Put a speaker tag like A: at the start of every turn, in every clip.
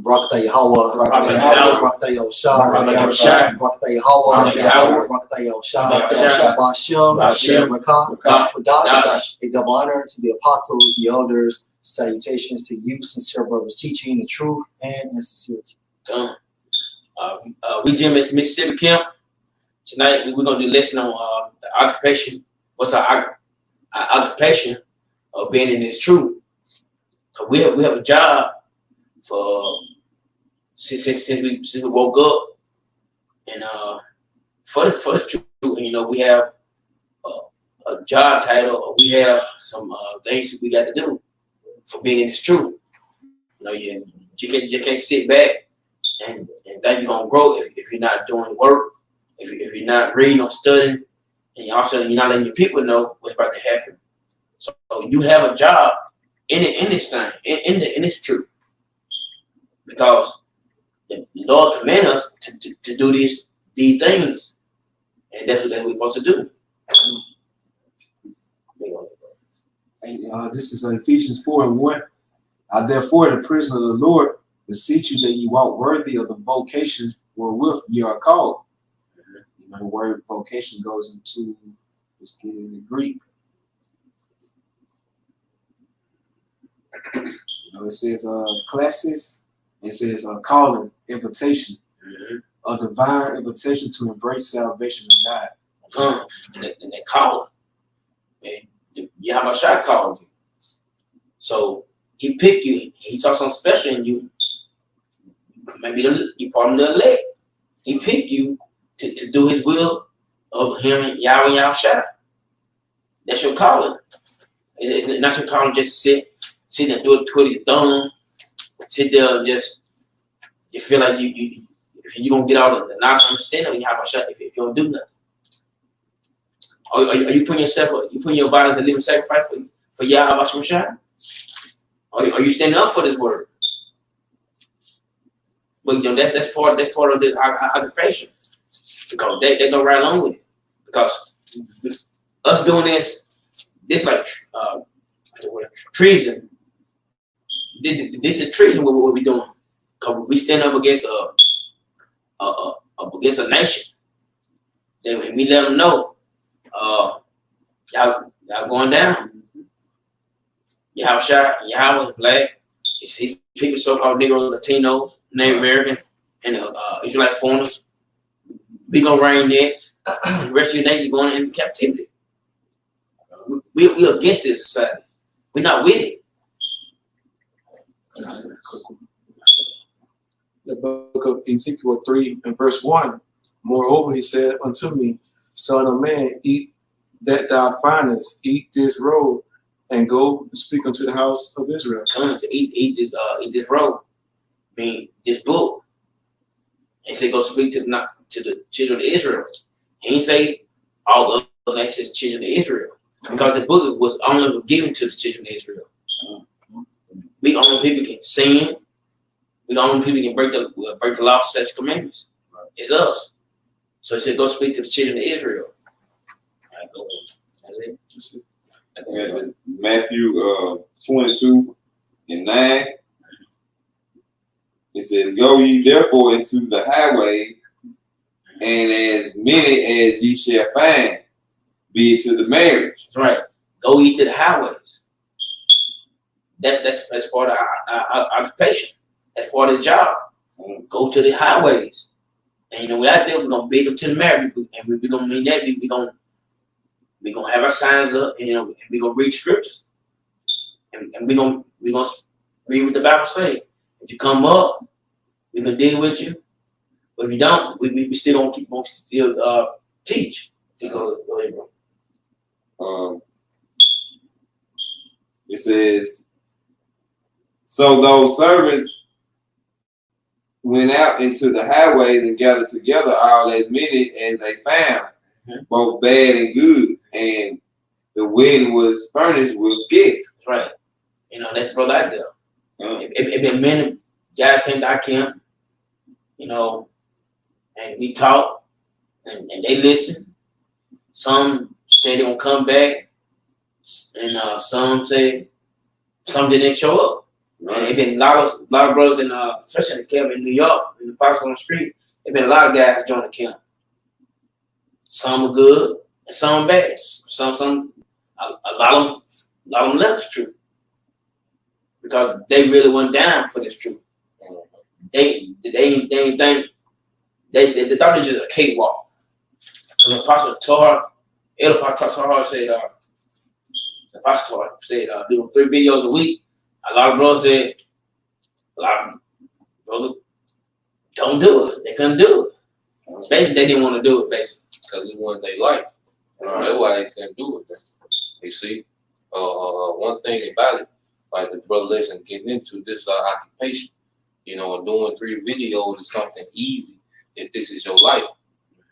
A: Barakatah Yahweh, Barakatah Yoshua, Barakatah Yahweh, Barakatah Yoshua, Bashem, Rakah, Wadash. A double honor to the apostles, the elders. Salutations to you, sincere brothers, teaching the truth and in sincerity.
B: We Jim at Mississippi Camp. Tonight we're gonna do a lesson on the occupation. What's our occupation of being in this truth? Cause we have a job for since we woke up, and for the truth, and we have a job title, or we have some things that we got to do for being in this truth. You can't sit back and think you're gonna grow if you're not doing work, if you're not reading or studying, and also you're not letting your people know what's about to happen. So you have a job in this thing, in this truth, because the Lord commanded us to do these things, and that's what we're supposed to do.
C: This is Ephesians 4:1. Therefore, the prisoner of the Lord, beseech you that you walk worthy of the vocation wherewith you are called. The word vocation goes into, let's get in the Greek. It says classes. It says calling, invitation, a divine invitation to embrace salvation of
B: God. And they call it. Yahweh called you. So he picked you. He saw something special in you. Maybe you part of the elect. He picked you to do his will of him and Yahweh Yahweh. That's your calling. It's not your calling just to sit and twiddle your thumb, sit there and just you feel like if you gonna get all the knowledge and understanding of Yahweh if you don't do nothing. Are you putting your body as a living sacrifice for Yahweh Shai? Are you standing up for this word? But that's part of the occupation, because they go right along with it. Because us doing this like treason. This is treason. What we're doing, because we stand up against a nation. Then we let them know, y'all going down. Yahweh black. His people, so-called Negro, Latinos, Native American, and Israelite foreigners. We gonna reign next. The rest of your nation going into captivity. We're against this society. We're not with it.
C: The book of Ezekiel 3:1. Moreover, he said unto me, Son of man, eat that thou findest, eat this roll, and go speak unto the house of Israel.
B: Come on, eat this roll. I mean, this book. And say go speak to the children of Israel. He didn't say all the other nations, children of Israel, because the book was only given to the children of Israel. We only people can sin. We only people can break the law, statutes, commandments. It's us. So he said, go speak to the children of Israel. All right, go on. That's it.
D: And Matthew 22:9. It says, go ye therefore into the highway, and as many as ye shall find, be it to the marriage.
B: That's right. Go ye to the highways. That's part of our occupation. That's part of the job. Go to the highways. And we out there, we're gonna bid them to the marriage, and we're gonna mean that we're gonna have our signs up, and we're gonna read scriptures. And we're gonna read what the Bible says. If you come up, we can deal with you. But if you don't, we still gonna teach. Go ahead, bro.
D: It says, so those servants went out into the highways and gathered together all as many as they found, both bad and good, and the wedding was furnished with gifts.
B: That's right. That's brother out there. If many guys came to our camp, and we talked, and they listened. Some said they gonna come back, and some didn't show up. And it been a lot of brothers in especially in the camp in New York, in the Boston on the street. There been a lot of guys joining the camp. Some are good and some bad. A lot of them left the truth because they really went down for this truth. They didn't think they thought it was just a cakewalk. So the apostle said, the pastor said, doing 3 videos a week. A lot of brothers said, a lot of brothers don't do it. They couldn't do it. Basically, they didn't want to do it, basically.
E: Because it wasn't their life. That's why they couldn't do it. Man. You see, one thing about it, like the brother lesson getting into this occupation, you know, and doing 3 videos is something easy if this is your life.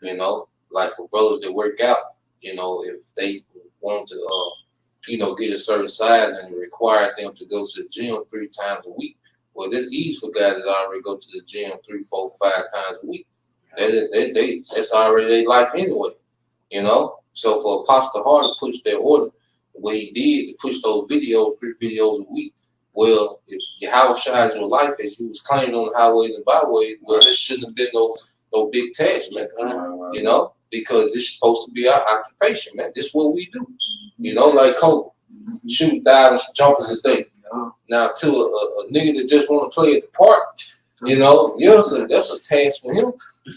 E: You know, like for brothers that work out, you know, if they want to, you know, get a certain size and require them to go to the gym 3 times a week. Well, this easy for guys that already go to the gym 3, 4, 5 times a week. That's already their life anyway, you know. So for Apostle Hart to push that order, what he did to push those videos, 3 videos a week. Well, if your house shines your life as you was claiming on the highways and byways, well, this shouldn't have been no big task, man. You know, because this is supposed to be our occupation, man. This is what we do. You know, like Kobe, shoot, dive, and jumpers a day. Now, to a nigga that just want to play at the park, you know, that's a task for him,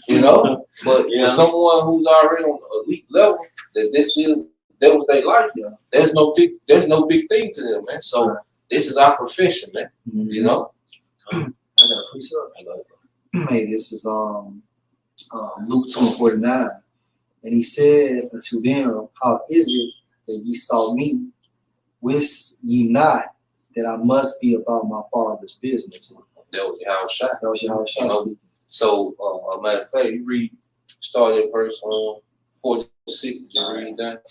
E: you know. But for someone who's already on the elite level, that was their life. There's no big thing to them, man. So this is our profession, man. You know.
A: I got a precept. Hey, this is Luke 2:49, and he said unto them, how is it that ye saw me? Wist ye not that I must be about my Father's business?
E: That was your house shot.
A: That was your house shot.
E: You know? So, matter of fact, you read, start at verse 46. You read that?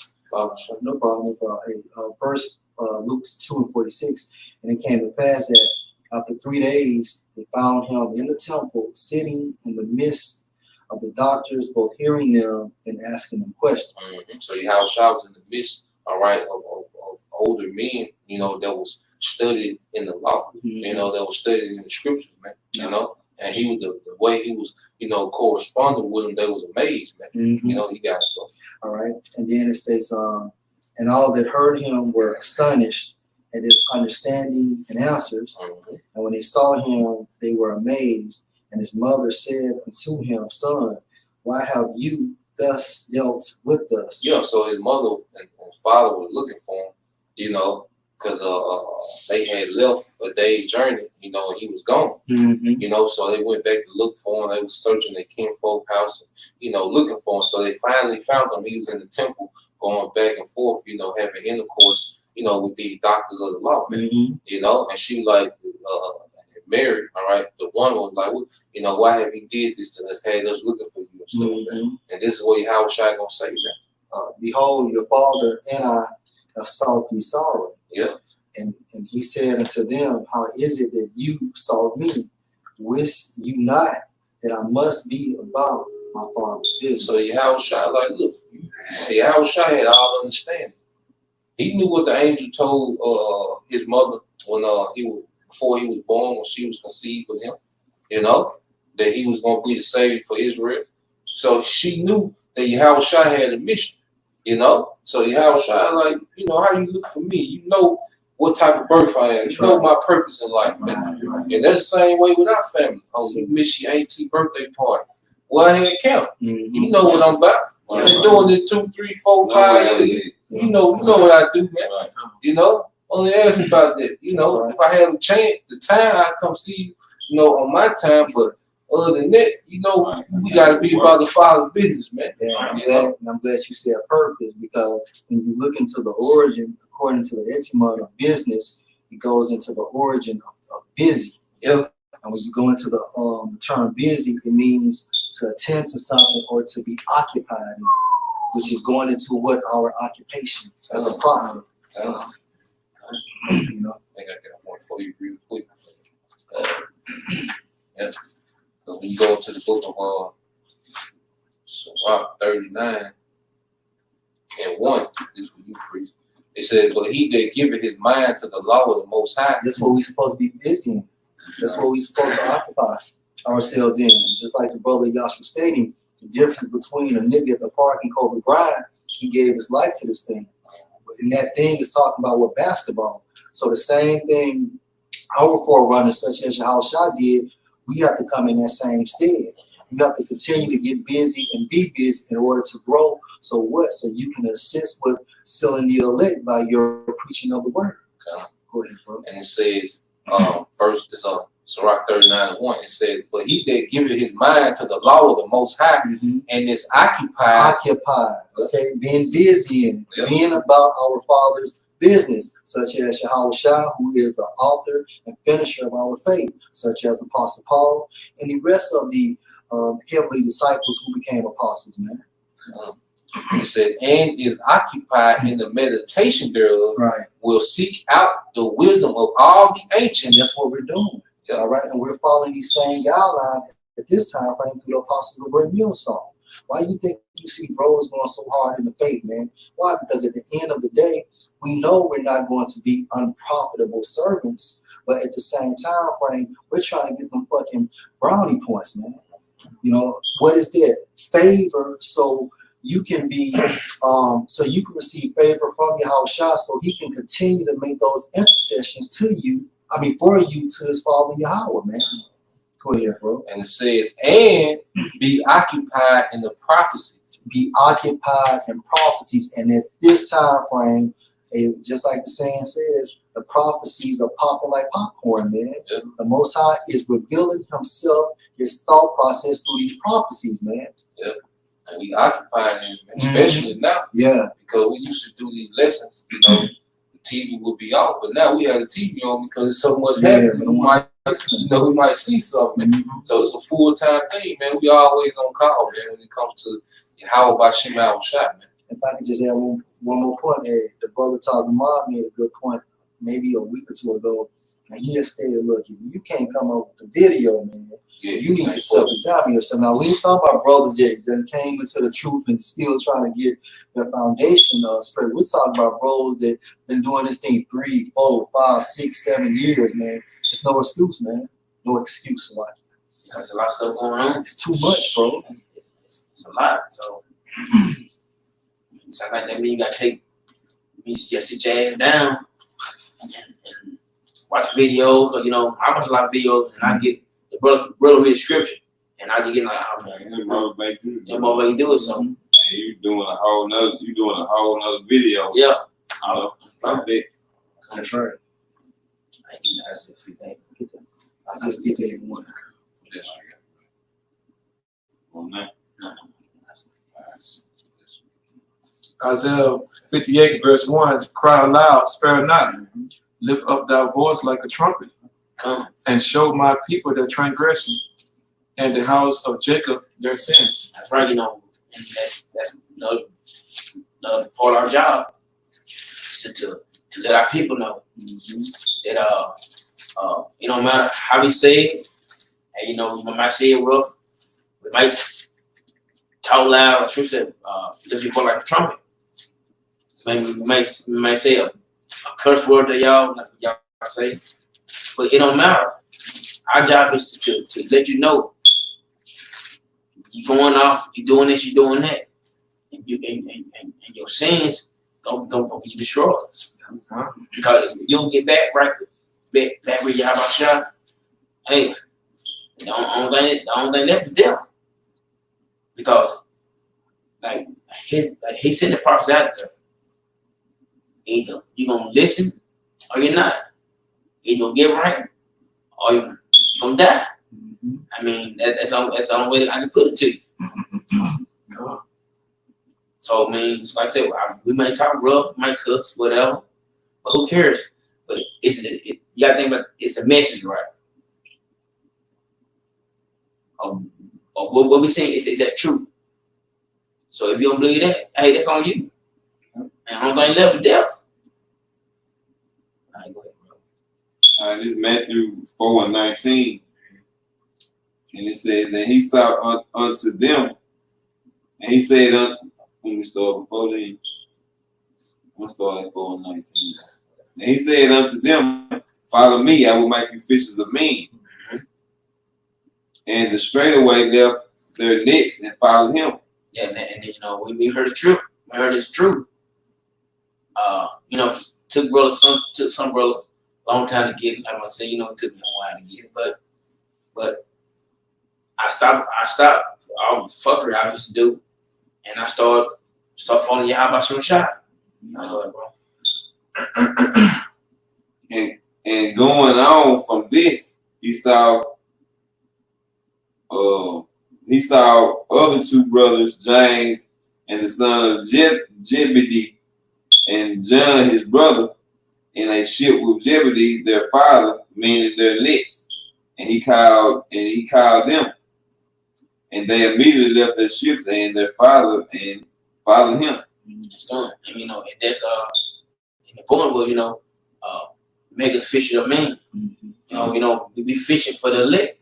A: No problem. Hey, verse Luke 2:46, and it came to pass that after 3 days they found him in the temple, sitting in the midst of the doctors, both hearing them and asking them questions.
E: So your house shot was in the midst, all right, of older men, you know, that was studied in the law, you know, that was studied in the scriptures, man, you know, and he was the way he was, you know, corresponding with them, they was amazed, man. You know, you got to go.
A: All right, and then it states, and all that heard him were astonished at his understanding and answers, and when they saw him, they were amazed. And his mother said unto him, Son, why have you thus dealt with us?
E: Yeah, so his mother and father were looking for him, you know, because they had left a day's journey, you know, and he was gone. You know, so they went back to look for him. They were searching their kinfolk house, you know, looking for him. So they finally found him. He was in the temple going back and forth, you know, having intercourse, you know, with these doctors of the law, man. You know, and she like Mary, all right, the one was like, well, you know, why have you did this to us? Had us looking for you and stuff, man. And this is what Yahushua gonna say, man.
A: Behold, your father and I have sought thee sorrow.
E: Yeah.
A: And he said unto them, how is it that you sought me? Wist you not that I must be about my Father's business?
E: So Yahushua, like, look, Yahushua had all understanding. He knew what the angel told his mother when before he was born, when she was conceived with him, you know, that he was going to be the savior for Israel. So she knew that Yahushua had a mission, you know. So Yahushua, like, you know, how you look for me, you know what type of birth I am, you know my purpose in life, man. And that's the same way with our family. Oh, you miss your 18th birthday party. Well, I had count. You know what I'm about. I've been doing this 2, 3, 4, 5 years. You know what I do, man. You know, only ask me about that. You know, if I have a chance, the time I come see you, you know, on my time. But other than that, you know, we got to be about the Father's business, man.
A: Yeah, I'm glad you said purpose, because when you look into the origin, according to the etymology of business, it goes into the origin of busy.
E: Yep.
A: And when you go into the term busy, it means to attend to something or to be occupied in, which is going into what our occupation as a prophet. You know.
E: I think I got one for you real quick. Yeah. So when you go to the book of Sirach 39 and 1, this is for you, priest. It said, but he that giveth his mind to the law of the Most High.
A: That's what we're supposed to be busy in. That's what we're supposed to occupy ourselves in. Just like the brother Yash was stating, the difference between a nigga at the park and Kobe Bryant, he gave his life to this thing. And that thing is talking about what basketball. So the same thing our forerunners, such as Yahushua did, we have to come in that same stead. You have to continue to get busy and be busy in order to grow. So what? So you can assist with sealing the elect by your preaching of the word.
E: Okay.
A: Go ahead, bro.
E: And it says, first, it's Sirach 39:1. It says, but he that giveth his mind to the law of the Most High and is occupied.
A: Okay, being busy and being about our Father's business, such as Yahushua, who is the author and finisher of our faith, such as Apostle Paul and the rest of the heavenly disciples who became apostles, man.
E: It said, and is occupied in the meditation thereof, will seek out the wisdom of all the ancients.
A: And that's what we're doing. All right, and we're following these same guidelines at this time frame through the apostles of Great Millstone. Why do you think you see bros going so hard in the faith, man? Why? Because at the end of the day, we know we're not going to be unprofitable servants, but at the same time frame, we're trying to get them fucking brownie points, man. You know, what is that? Favor, so you can be, so you can receive favor from Yahushua, so he can continue to make those intercessions to you, for you to his Father Yahweh, man. Go ahead, bro.
E: And it says, and be occupied in the prophecies.
A: Be occupied in prophecies. And at this time frame, just like the saying says, the prophecies are popping like popcorn, man.
E: Yep.
A: The Most High is revealing himself, his thought process through these prophecies, man.
E: Yep. And we occupy them, especially now.
A: Yeah.
E: Because we used to do these lessons, you know, the TV would be off, but now we have the TV on because there's so much happening. We might see something. So it's a full-time thing, man. We always on call, man, when it comes to how about Shema Shot, man.
A: If I could just add one more point, the brother Tazamar made a good point maybe a week or two ago, and he has stated, look, if you can't come up with the video, man, you need to self-examine yourself. Now, we ain't talking about brothers that came into the truth and still trying to get their foundation straight. We're talking about bros that been doing this thing 3, 4, 5, 6, 7 years, man. There's no excuse, man. No excuse, like.
B: There's a lot of stuff going on.
A: It's too much, bro.
B: It's a lot. So, like that means you gotta just sit your ass down and watch videos. Or, I watch a lot of videos, and I get the brother read scripture, and I just get like, oh man, motivate you do it. So
D: you doing a whole nother video.
B: Yeah.
A: That's right. I just get that one.
C: Isaiah 58 verse 1, cry aloud, spare not, lift up thy voice like a trumpet, and show my people their transgression, and the house of Jacob their sins.
B: That's right, and that's another part of our job, to let our people know that it don't matter how we say it, and we might say it rough, we might talk loud, like Truth said, lift your voice like a trumpet. Maybe we might say a curse word that y'all say, but it don't matter. Our job is to let you know you're going off, you're doing this, you're doing that, and your sins don't be destroyed. Because if you don't get back where you have a shot, hey, the only thing left is death. Because he sent the prophets out there. Either you're gonna listen or you're not. Either you're gonna get right or you're gonna die. That's the only way that I can put it to you. So it's like I said, we might talk rough, might cuss, whatever, but who cares? But you gotta think about it's the message, right? Or what we saying is that true? So if you don't believe that, hey, that's on you. And I don't think left with death. All right, go ahead, bro.
D: This is Matthew 4:19. And it says, and he saw unto them, and he said, let me start before then. I'm starting at 4:19. And he said unto them, follow me, I will make you fishers of men. And the straightaway left their nets and followed him.
B: Yeah, and you know, we heard the truth. We heard it's true. You know, took some brother a long time to get it. I'm gonna say, you know, it took me a while to get it, but I stopped all the fuckery I used to do, and I start following you. How about some shot? Bro.
D: And going on from this, he saw other two brothers, James and the son of Zebedee, and John his brother, in a ship with Zebedee their father, meaning their nets. And he called them, and they immediately left their ships and their father and followed him.
B: It's done, and you know, and that's and the point was, you know, make us fishers of men. You know, we be fishing for the elect,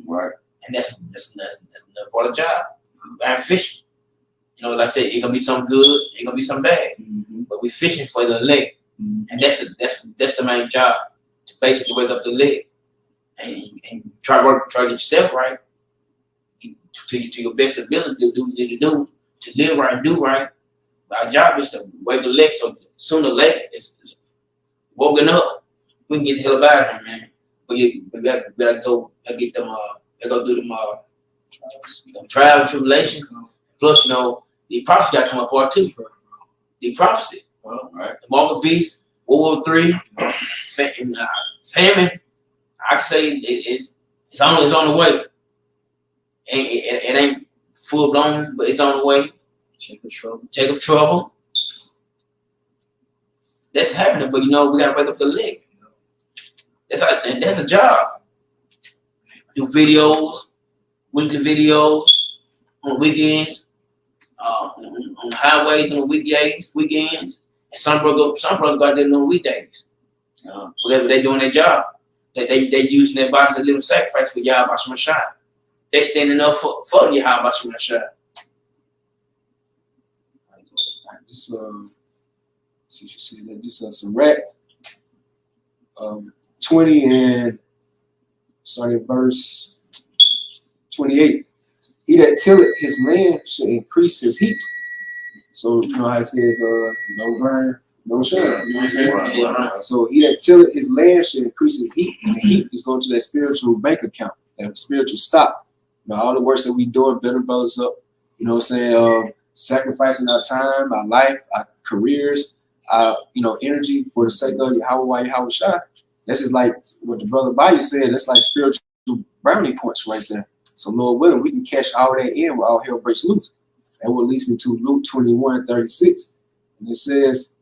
D: right?
B: And that's another part of the job. I'm fishing. You know, like I said, it gonna be some good, it gonna be some bad, but we fishing for the elect, and that's the main job, to basically wake up the elect and try to get yourself right, to your best ability to do what you need to do, to live right and do right. Our job is to wake the elect, so soon the elect is woken up, we can get the hell out of here, man. We gotta go get them. Go through them trial and tribulation. Plus, you know, the prophecy got to come apart too. The prophecy,
D: right?
B: The mark of the beast, World War III, famine. I can say it's on the way. It ain't full blown, but it's on the way. Jacob trouble. That's happening, but you know, we gotta wake up the leg. That's a job. Do videos, weekly videos on weekends, on the highways on the weekends, and some brothers go out there on weekdays. Whatever they doing their job, they using their bodies as a little sacrifice for Yahweh Shemashah. They standing up for Yahweh Shemashah.
C: This see you see that this some rats. 20 and starting verse 28. He that tilleth his land should increase his heap. So you know how it says no burn, no shine. You know what I'm saying?
B: Right.
C: So he that tilleth his land should increase his heap. And the heap is going to that spiritual bank account, that spiritual stock. You know, all the works that we doing, building brothers up, you know what I'm saying? Sacrificing our time, our life, our careers, our energy for the sake of Yahweh Shai. This is like what the brother Bayou said. That's like spiritual brownie points right there. So Lord willing, we can cash all that in when all hell breaks loose. That will lead me to Luke 21:36. And it says,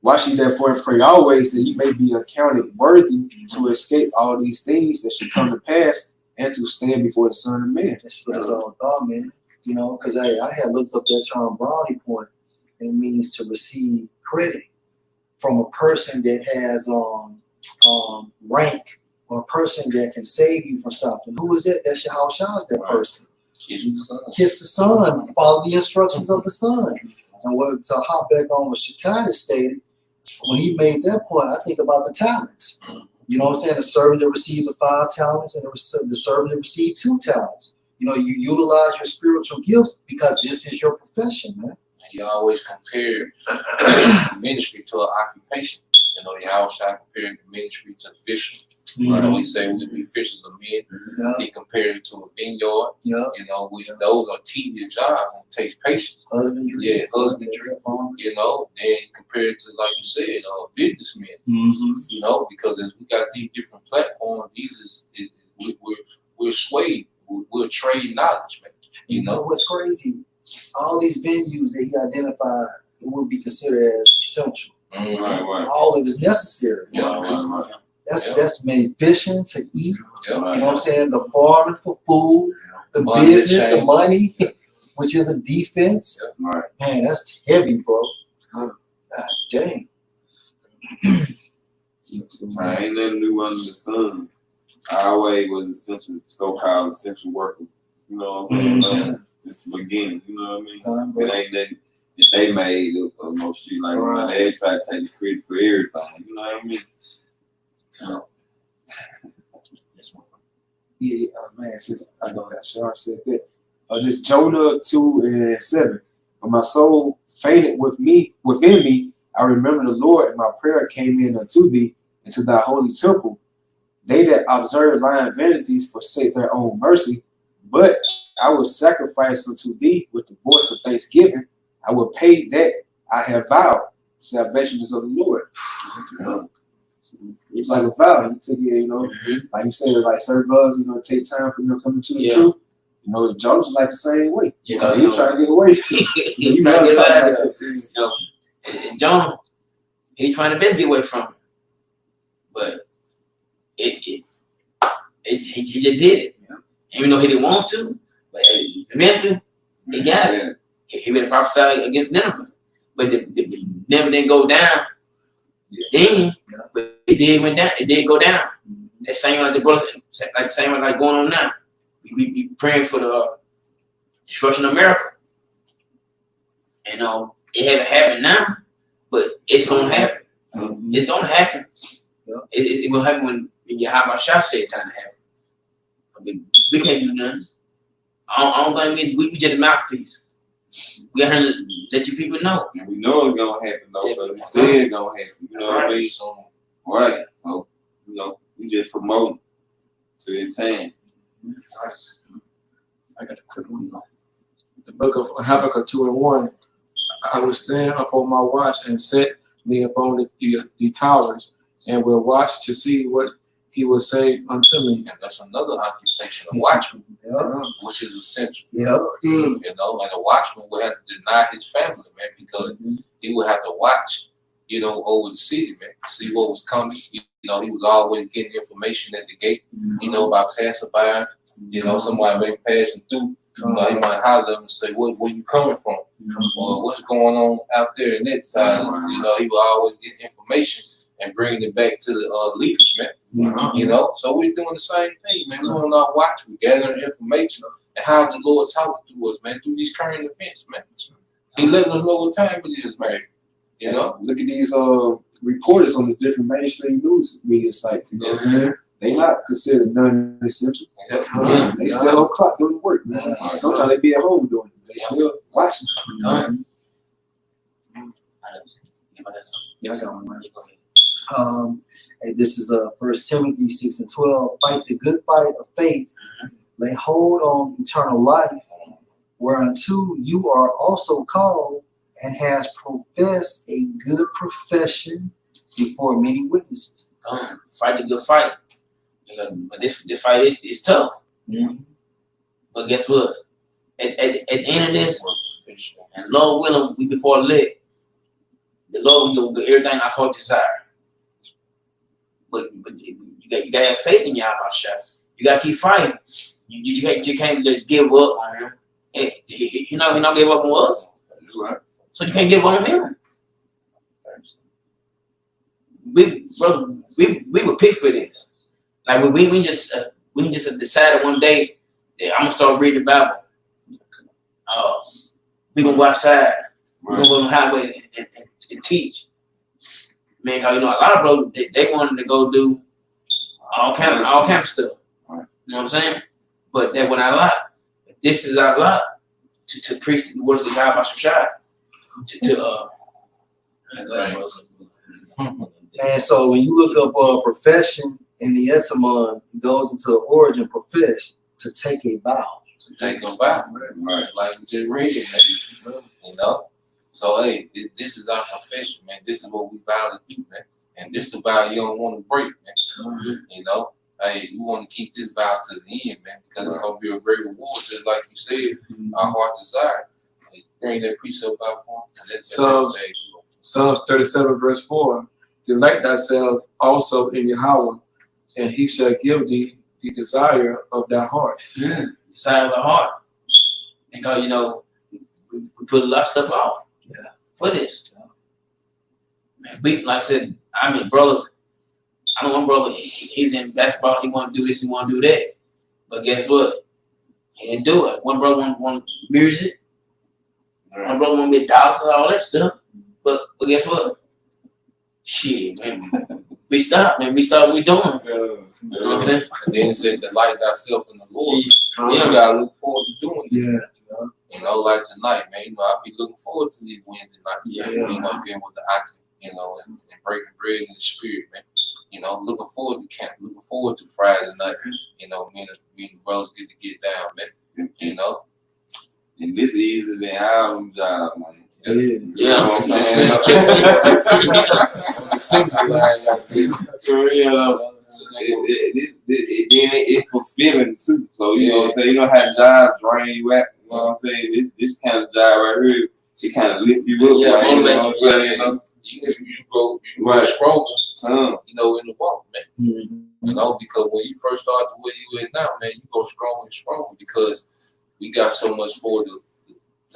C: watch ye therefore and pray always that you may be accounted worthy to escape all these things that should come to pass and to stand before the Son of Man.
A: That's what it's all about, man. You know, because I had looked up that term brownie point, and it means to receive credit from a person that has rank, or a person that can save you from something. Who is it? That's Yahweh Shah's that person. Kiss the Son. Follow the instructions of the Son. And what to hop back on what Shekinah stated, when he made that point, I think about the talents. You know what I'm saying? The servant that received the 5 talents and the servant that received 2 talents. You know, you utilize your spiritual gifts because this is your profession, man.
E: You always compare ministry to an occupation. You know, Yahweh Shai compared the ministry to fishing. Right? We say we be fishers of men.
A: Yeah.
E: He compared it to a vineyard.
A: Yeah.
E: You know, which those are tedious jobs and takes patience.
A: Husbandry.
E: Yeah, husbandry. You know, then compared it to, like you said, businessmen. You know, because as we got these different platforms, we're swayed. We'll trade knowledge, man. You know
A: what's crazy? All these venues that he identified, it would be considered as essential.
D: Right.
A: All of it is necessary.
E: Right.
A: That's made fishing to eat.
E: Yeah.
A: You know what I'm saying? The farming for food, the
E: Money
A: business, the
E: change.
A: money, which is a defense.
D: Yeah. Right.
A: Man, that's heavy, bro. God dang.
D: Ain't nothing new under the sun. Our way was essential, so-called essential worker. You know what I'm saying? It's the beginning. You know what I mean? It that they made of no shit. Like
A: Right.
D: they try to take the credit for everything. You know what I mean?
C: So, yeah, man, since I know that Shar said that. This Jonah 2:7. When my soul fainted within me, I remember the Lord, and my prayer came in unto thee, into thy holy temple. They that observe lying vanities forsake their own mercy, but I will sacrifice unto thee with the voice of thanksgiving. I will pay that I have vowed. Salvation is of the Lord. It's like a vow. You take it, you know, like you said, like certain laws, you know, take time for them to come into the truth. You know, Jones is like the same way. You know, he trying to get away.
B: He trying to get out of there. You know, and John, he trying to best get away from it, but he just did it. Even though he didn't want to, but eventually he got it. He been prophesied against Nineveh, but the Nineveh didn't go down. Then, but it did went down. It did go down. That same like the brother, like the same like going on now. We be praying for the destruction of America, and it haven't happened now, but it's gonna happen. It's gonna happen. It will happen when Yahweh Shah said it's time to happen. I mean, we can't do nothing. I don't think we just a mouthpiece. We gotta let you people know.
D: And we know it's gonna happen though, because we said it's gonna happen. You know what I mean? Right. So, you know, we just promoting to its hand.
F: I got a quick one. The book of Habakkuk 2:1. I will stand up on my watch and set me upon the towers, and will watch to see what he will say unto me.
E: And that's another occupation, a watchman, which is essential. You know, and a watchman will have to deny his family, man, because he would have to watch, you know, over the city, man, to see what was coming. You know, he was always getting information at the gate, you know, about passerby. You know, somebody may be passing through. You know, he might holler at them and say, where you coming from? Or what's going on out there in that side? You know, he will always get information and bringing it back to the leaders, man. You know, so we're doing the same thing, man. We're on our watch, we're gathering information. And how's the Lord talking to us, man, through these current events, man? He letting us know what time it is, man. You know?
C: Look at these reporters on the different mainstream news media sites. You know what I'm saying? They not considered non-essential. They still on clock doing work, man. Sometimes they be at home doing it. They still watching.
A: Yeah, I got one. And this is 1 Timothy 6:12. Fight the good fight of faith. Lay hold on eternal life, whereunto you are also called, and has professed a good profession before many witnesses.
B: Fight the good fight. But this fight is tough. But guess what? At the end of this, and Lord willing, we be part of it. The Lord will do everything our heart desire. But you got to have faith in Yahweh Shah. You got to keep fighting. You can't just give up on him. He not give up on us. So you can't give up on him. We were picked for this. Like we just decided one day that I'm gonna start reading the Bible. We gonna go outside. We're gonna go on the highway and teach. Man, cause you know a lot of brothers they wanted to go do all kind of stuff. You know what I'm saying? But that when I lie, this is our lot to preach the words of God by Shashai.
A: And so when you look up profession in the etymon, it goes into the origin profess, to take a vow.
E: To take a vow, right? Like we just read it, man. You know? So hey, this is our profession, man. This is what we vow to do, man. And this is the vow you don't want to break, man. You know? Hey, we want to keep this vow to the end, man, because it's gonna be a great reward, just like you said, our heart's desire. Hey, bring that precept out for him.
F: So Psalms 37:4. Delight thyself also in Yahweh, and he shall give thee the desire of thy heart.
B: Desire of the heart. Because you know, we put a lot of stuff off for this. Man, like I said, I mean, brothers, I know one brother, he's in basketball, he want to do this, he want to do that. But guess what? He didn't do it. One brother want music. My brother want to be a doctor, all that stuff. But guess what? Shit, man. We stopped, man. We stopped what we doing. You know what I'm saying?
E: And then it said, delight thyself in the Lord.
B: Yeah.
E: You gotta look forward to doing it.
A: Yeah.
E: You know, like tonight, man. You know, I'll be looking forward to these Wednesday nights.
A: Yeah.
E: You know, being with the actor, you know, and breaking bread in the spirit, man. You know, looking forward to camp, looking forward to Friday night. You know, me and the brothers get down, man. You know.
D: And this is easier than our job, man.
A: Yeah.
D: You know what I'm saying?
E: The single line like
D: It's fulfilling too. So you know what I'm saying? You know how jobs drain you at. You know what I'm saying? This kind of job right here, it kind of lift you up.
B: Yeah,
D: right? You know what I'm saying?
E: you grow stronger, you know, in the walk, man.
A: Mm-hmm.
E: You know, because when you first start to where you at now, man, you go stronger and stronger because we got so much more to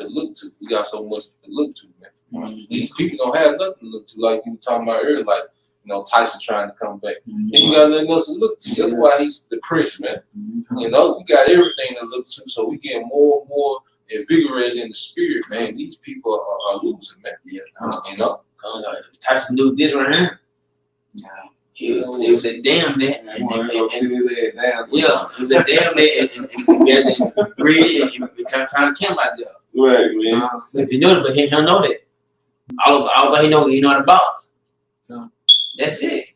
E: look to. We got so much to look to, man.
A: Mm-hmm.
E: These people don't have nothing to look to, like you were talking about earlier, like, you know, Tyson trying to come back. He got nothing else to look to. That's why he's depressed, man. You know, we got everything to look to, so we get more and more invigorated in the spirit, man. These people are losing, man.
B: Yeah.
E: You know?
B: Tyson do this right here.
A: Yeah.
B: It was that damn that.
D: You wanna go sit his ass down.
B: Yeah, it was that damn that. And we had to read it and we trying to find a camp out there.
D: Right, man.
B: If you know it, but he don't know that. All he know how to box. That's it.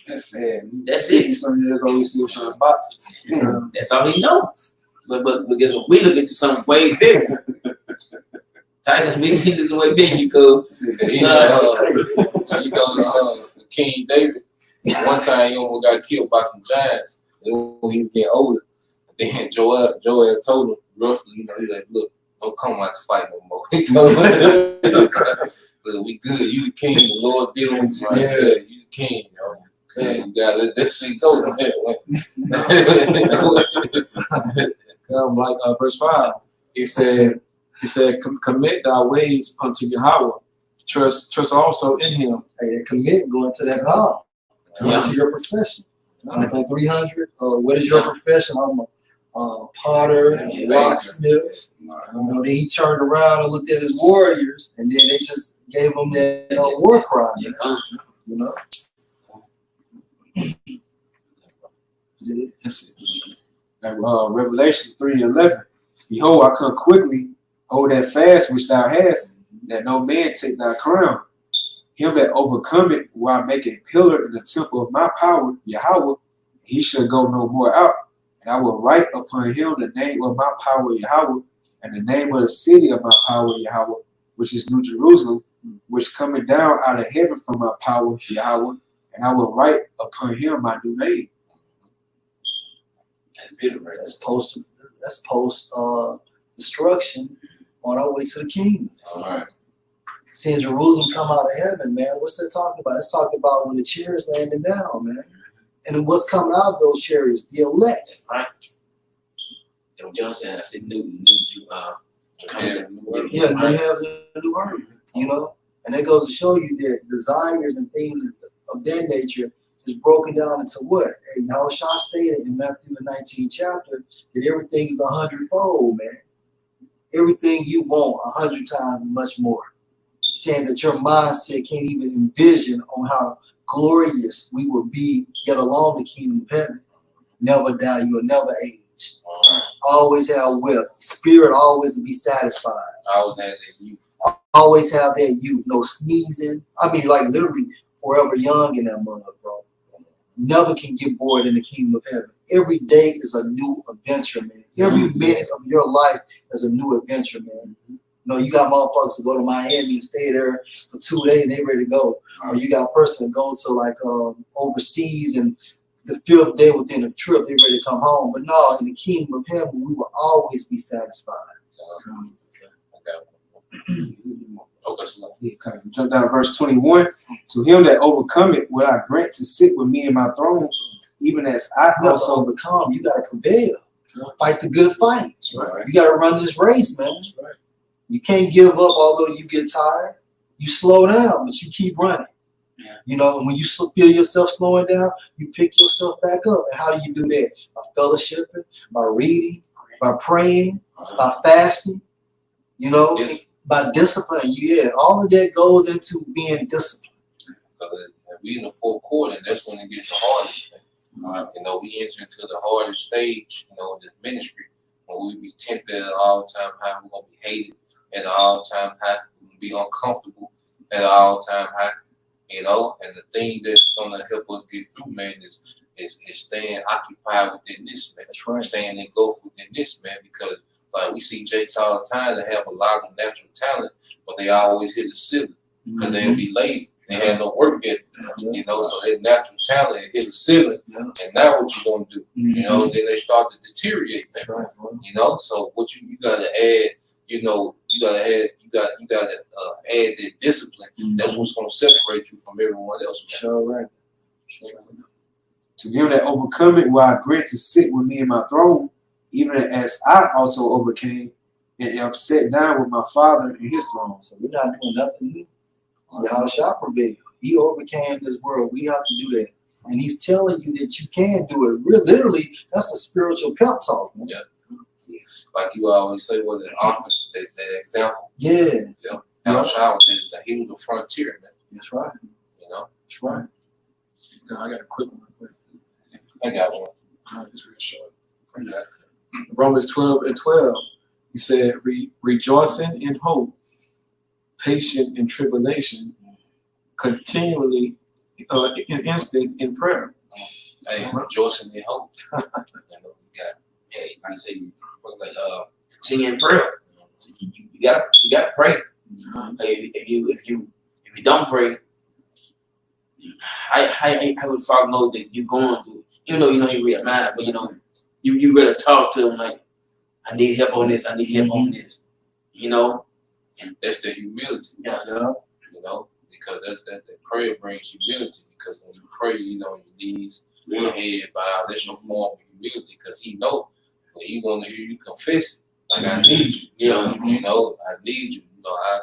C: That's sad.
B: That's it.
C: Some years old, still trying to box.
B: That's all he knows. But guess what? We look into something way bigger. Tyson, we think this is way bigger because
E: You know, King David, one time he almost got killed by some giants when he was getting older. Then Joel told him roughly, you know, he's like, look, don't come out to fight no more. He told him, look, we good. You the king. The Lord dealing with you right there. You the king, yo. Man, you gotta let that shit go.
F: Like verse 5, he said, commit thy ways unto Yahweh. Trust also in him.
A: Hey, that commit going to that vow. Going to your profession. Like on 300, what is your profession? I'm a potter, locksmith. You know, then he turned around and looked at his warriors, and then they just gave him that war cry. You know?
C: That's it. Revelation 3:11. Behold, I come quickly. Hold that fast which thou hast, that no man take thy crown. Him that overcometh will I make a pillar in the temple of my power, Yahweh. He shall go no more out. And I will write upon him the name of my power, Yahweh, and the name of the city of my power, Yahweh, which is New Jerusalem, which cometh down out of heaven from my power, Yahweh. And I will write upon him my new name.
A: That's post destruction on our way to the kingdom.
E: All right.
A: Seeing Jerusalem come out of heaven, man. What's that talking about? It's talking about when the chariots landing down, man. And what's coming out of those chariots? The elect.
B: Right. And John said, I said, new
A: Yeah, new heavens and new earth. You know? And that goes to show you that desires and things of that nature is broken down into what? And Yahushua stated in Matthew the 19th chapter that everything is 100-fold, man. Everything you want 100 times much more. Saying that your mindset can't even envision on how glorious we will be yet along the kingdom of heaven. Never die, you will never age. Always have wealth. Spirit always be satisfied.
E: Always have that youth.
A: Always have that youth. No sneezing. I mean, like literally forever young in that mud, bro. Never can get bored in the kingdom of heaven. Every day is a new adventure, man. Every minute of your life is a new adventure, man. You know, you got motherfuckers to go to Miami and stay there for 2 days and they ready to go. Or you got a person that go to like overseas and the 5th day within a trip, they ready to come home. But no, in the kingdom of heaven, we will always be satisfied.
C: Jump down to verse 21. To him that overcometh will I grant to sit with me in my throne, even as I
A: You
C: also
A: also overcome. You got to prevail. Fight the good fight.
C: Right.
A: You got to run this race, man. You can't give up although you get tired. You slow down, but you keep running. You know, when you feel yourself slowing down, you pick yourself back up. And how do you do that? By fellowshipping, by reading, by praying, by fasting. You know, By discipline, yeah, all of that goes into being disciplined.
E: Because we in the fourth quarter, and that's when it gets the hardest. You know, we enter into the hardest stage, you know, in the ministry, when we be tempted at an all-time high, we're gonna be hated at an all-time high, we're gonna be uncomfortable at an all-time high, you know. And the thing that's gonna help us get through, man, is staying occupied within this, man.
A: That's right.
E: Staying engulfed within this, man, because like we see Jakes all the time that have a lot of natural talent, but they always hit the ceiling because they'll be lazy. They have no work ethic, you know, so their natural talent hit the ceiling, and now what you gonna do? You know, then they start to deteriorate, man.
A: Right,
E: you know, so what you gotta add, you know, you gotta add that discipline. That's what's gonna separate you from everyone else, man.
A: Sure, right.
C: To them that overcome it, will I grant to sit with me in my throne, even as I also overcame and am set down with my Father in his throne.
A: So we're not doing nothing new. Y'all shall prevail. He overcame this world. We have to do that. And he's telling you that you can do it. Literally, that's a spiritual pep talk, man.
E: Yeah. Like you always say, what the author, that example.
A: Yeah.
E: Yeah. Al Shaw's is that he was a frontier, man.
A: That's right.
E: You know?
A: That's right.
F: Now, I got a quick one.
E: I got one.
F: It's real short. Romans 12:12. He said, rejoicing in hope, patient in tribulation, continually instant in prayer.
E: Hey, rejoicing in hope. You know, you got,
B: Hey, like I say, like continue in prayer. You gotta pray. Like, if you don't pray, how would Father know that you're going through? Even though you know he read mind, but you know you rather talk to him like, I need help on this. I need help on this. You know,
E: and that's the humility.
B: Yeah.
E: You know, because that prayer brings humility. Because when you pray, you know, your knees, your head bowed. That's your form of humility. Because he know when he want to hear you confess it. Like I need you.
B: Yeah.
E: You know, I need you. You know, I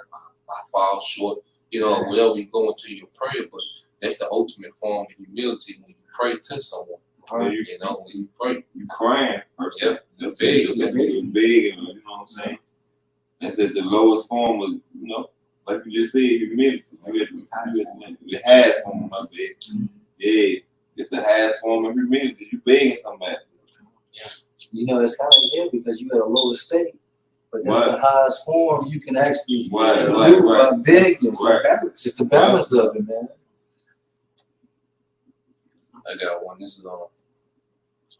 E: fall short. You know, whatever you go into your prayer, but that's the ultimate form of humility when you pray to someone. You know, when you pray,
D: You crying.
E: Yep.
D: That's
E: Big.
D: big. Big. You know what I'm saying? That's the lowest form of, you know, like you just said, humility. The highest form of it. Yeah. It's the highest form of humility. You begging somebody.
E: Yeah.
A: You know, it's kind of heavy because you at a lower state. But that's the highest form you can actually do by begging. It's just the balance of it, man.
E: I got one. This is on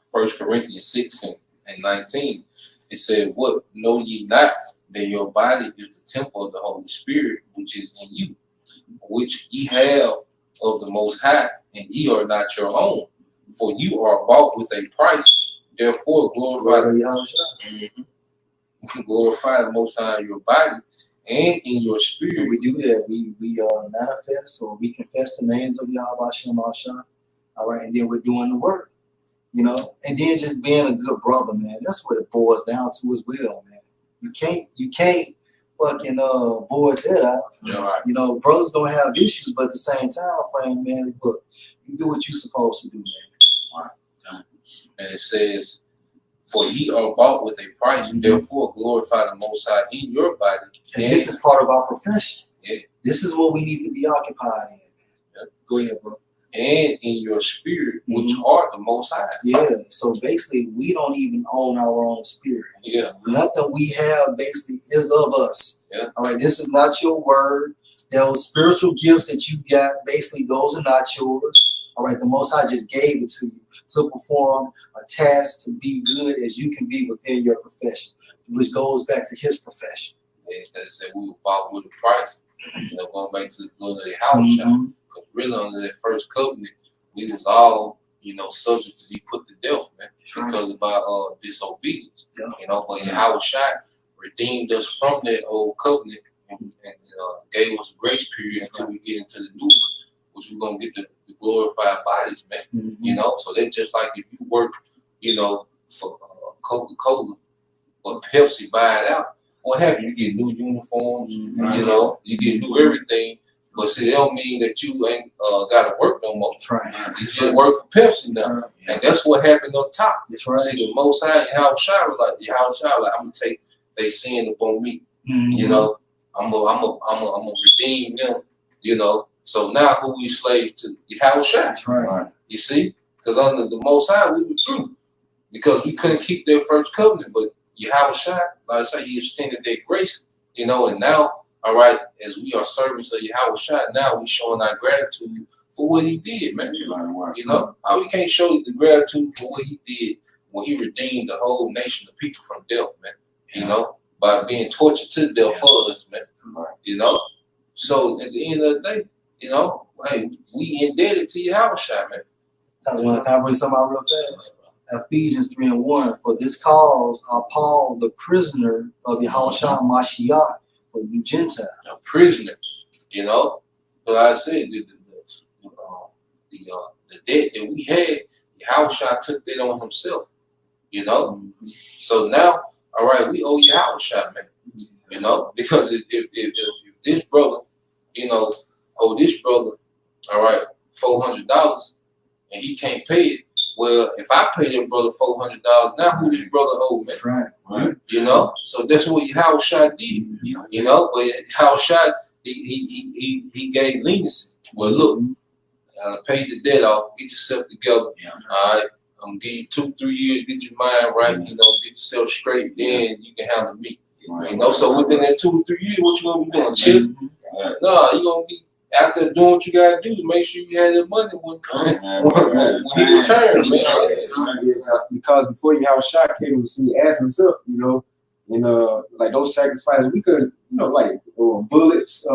E: 1 Corinthians 6:19. It said, "What know ye not that your body is the temple of the Holy Spirit, which is in you, which ye have of the Most High, and ye are not your own, for you are bought with a price. Therefore, glorify the Most High in your body and in your spirit."
A: We do that. We manifest or we confess the names of Yahweh Shem Ashah. All right, and then we're doing the work, you know, and then just being a good brother, man. That's what it boils down to as well, man. You can't fucking board that out.
E: Yeah, right.
A: You know, brothers don't have issues, but at the same time frame, man, look, you do what you're supposed to do, man.
E: Right. And it says, "For ye are bought with a price, therefore glorify the Most High in your body."
A: And this is part of our profession.
E: Yeah.
A: This is what we need to be occupied in.
E: Yeah.
A: Go ahead, bro.
E: And in your spirit, which are the Most High.
A: Yeah. So basically, we don't even own our own spirit.
E: Yeah.
A: Nothing we have basically is of us.
E: Yeah.
A: All right. This is not your word. Those spiritual gifts that you got, basically, those are not yours. All right. The Most High just gave it to you to perform a task to be good as you can be within your profession, which goes back to his profession.
E: Yeah, because we were bought with a price. You know, going back to the glory of the house shop. Because really under that first covenant, we was all, you know, subject to be put to death, man, because of our disobedience.
A: Yeah.
E: You know, but Yahweh Shai redeemed us from that old covenant and gave us a grace period until we get into the new one, which we're gonna get the glorified bodies, man. You know, so that's just like if you work, you know, for Coca-Cola or Pepsi, buy it out. What happened? You get new uniforms, you know, you get new everything. But see, that don't mean that you ain't got to work no more.
A: That's right.
E: You just work for Pepsi now. And that's what happened up top.
A: That's right.
E: See, the Most High, Yahweh Shai was like, I'm going to take they sin upon me. You know, I'm gonna redeem them. You know. So now who we slave to? Yahushua.
A: That's right.
E: You see, because under the Most High we were through, because we couldn't keep their first covenant. But Yahushua, like I say, He extended their grace. You know, and now, all right, as we are servants of Yahushua, now we showing our gratitude for what He did, man. You know, how we can't show the gratitude for what He did when He redeemed the whole nation of people from death, man. You know, by being tortured to death for us, man. You know, so at the end of the day, you know, hey, we indebted to Yahushua, man.
A: Can I bring something out real fast? Ephesians 3:1. For this cause are Paul, the prisoner of Yahushua Mashiach, for you Gentiles.
E: A prisoner, you know. But I said the debt that we had, Yahushua took that on Himself, you know. So now, all right, we owe Yahushua, man, you know, because if this brother, you know, owe this brother, all right, $400 and he can't pay it. Well, if I pay that brother $400, now who this brother owe me?
A: That's right.
E: You know, so that's what Yahushua did. You know, but Yahushua he gave leniency. Well, look, I paid the debt off. Get yourself together. All right, I'm gonna give you 2-3 years. Get your mind right. You know, get yourself straight. Then you can handle me. You know, so within that 2 or 3 years, what you gonna be doing? Chill? No, you gonna be out there doing what you gotta do to make sure you have that money when he returns, man.
C: Because before Yahushua came to see as Himself, you know, and like those sacrifices, we could, you know, like bullets,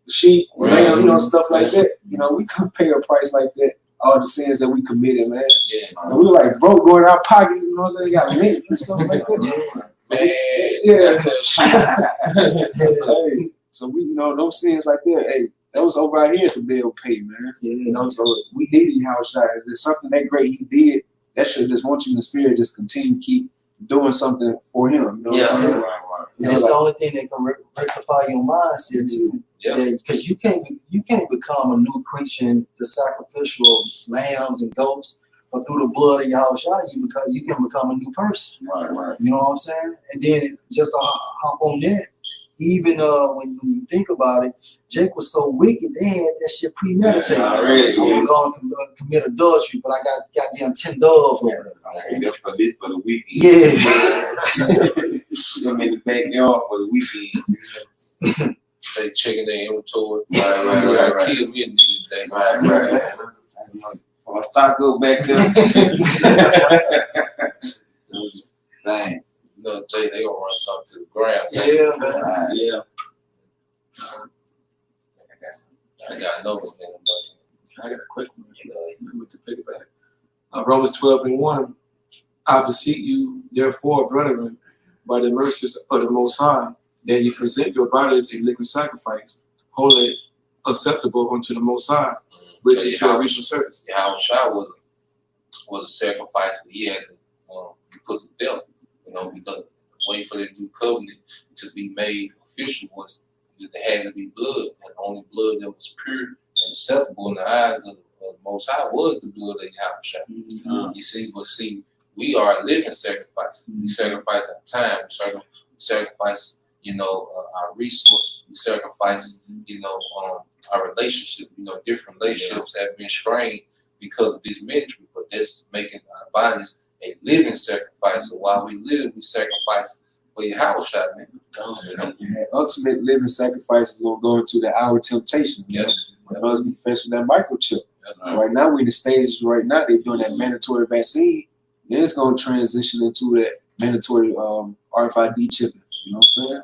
C: sheep, lamb, you know, stuff like that. You know, we couldn't pay a price like that. All the sins that we committed, man.
E: Yeah.
C: So we were like broke, going out pocket, you know what I'm saying? Got mint and stuff like that. Hey, so we, you know, those sins like that, hey, that was over our heads to be able to pay, man. You know, so we needed Yahushua. Is there something that great He did? That should just want you in the spirit, just continue to keep doing something for Him. You know what I'm saying?
A: And it's the only thing that can rectify your mindset too. Because you can't become a new creature in the sacrificial lambs and goats, but through the blood of Yahushua, you can become a new person.
D: Right.
A: You know what I'm saying? And then just to hop on that, even when you think about it, Jake was so wicked, they had that shit premeditated. I'm going to commit adultery, but I got goddamn 10 doves over there.
D: That's for the weekend.
A: Yeah.
D: I'm in the backyard for the weekend.
E: They checking their inventory. Right. Kill me a nigga today.
D: Right. My stock go back there. Dang.
E: No, they gonna run something to the ground.
A: Yeah, man.
B: Yeah.
E: I got another thing,
F: I got a quick one to pick back. Romans 12:1. I beseech you, therefore, brethren, by the mercies of the Most High, that you present your bodies a living sacrifice, holy, acceptable unto the Most High, which is your reasonable service.
E: Yahushua was a sacrifice, but he had to put to death, you know, because waiting for that new covenant to be made official was there had to be blood, and the only blood that was pure and acceptable in the eyes of the Most High was the blood of Yahushua. You see, but see, we are a living sacrifice. We sacrifice our time, we sacrifice, you know, our resources, we sacrifice, you know, our relationship. You know, different relationships have been strained because of this ministry, but that's making our bodies a living sacrifice. So while we live, we sacrifice for Yahushua, man.
C: Ultimate living sacrifice is gonna go into the hour of temptation.
E: Yeah.
C: We must be faced with that microchip. Right now, we're in the stages right now, they're doing that mandatory vaccine. Then it's gonna transition into that mandatory RFID chip. You know what I'm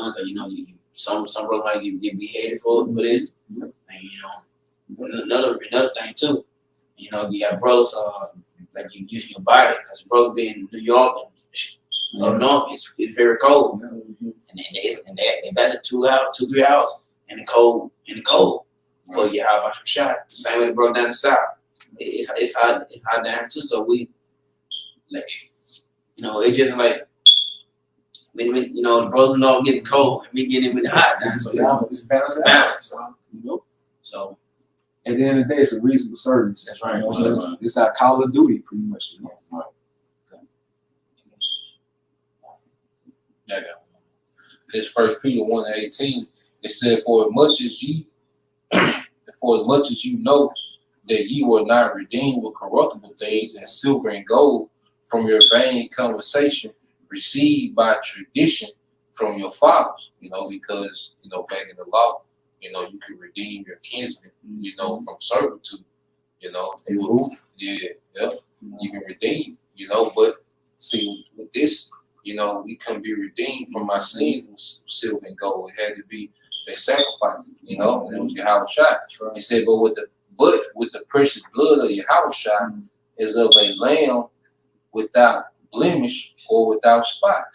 C: saying?
B: You know, some brothers might get beheaded for this. And you know, another thing too. You know, you got brothers like you using your body, because brothers being in New York and up north, it's very cold, and they got the 2-3 hours in the cold for you have a shot. The same way the brother down the south, it's hot down too. So we like, you know, it just like when you know the brothers know getting cold and me getting with the hot down. So it's balance. You know, so.
C: At the end of the day, it's a reasonable service.
B: That's right.
C: You know, it's our call of duty, pretty much. You know?
E: This 1 Peter 1:18, it said, for as much as you know that ye were not redeemed with corruptible things and silver and gold from your vain conversation received by tradition from your fathers, because, back in the law, you could redeem your kinsmen, from servitude, you can redeem, but see, with this, we couldn't be redeemed from our sins with silver and gold. It had to be a sacrifice, and it was Yahweh Shai. He said, but with the precious blood of Yahweh is of a lamb without blemish or without spot,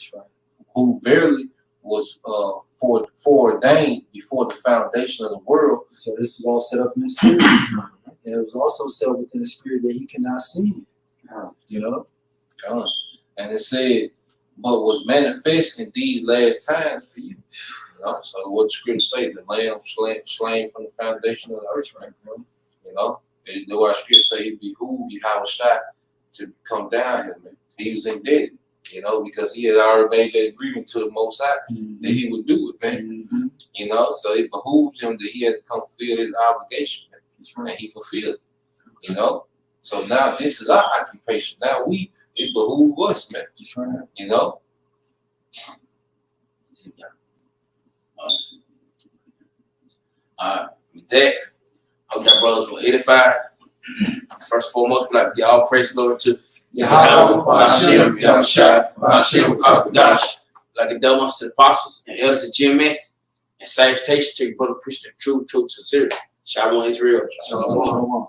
E: who verily was foreordained before the foundation of the world.
A: So this was all set up in the spirit. And it was also set up within the spirit that he cannot see.
E: And it said, but was manifest in these last times for you. So what the scripture say, the lamb slain from the foundation of the earth, right, bro? The way scripture say it behooved Yahweh Shai to come down here, man. He was indebted, because he had already made that agreement to the Most High that he would do it, man. So it behooved him that he had to come fulfill his obligation, man. And he fulfilled it, So now this is our occupation. Now it behooves us, man.
B: With that, I hope that brothers were edified. First and foremost, we'd like to give all praise and glory to Yahweh, Ba'ashem, Yahushua, Ba'ashem, Kakadash, like a double to the apostles and elders of GMS, and salutation to your brother Christian, true, sincere. Shalom Israel.
A: Shalom.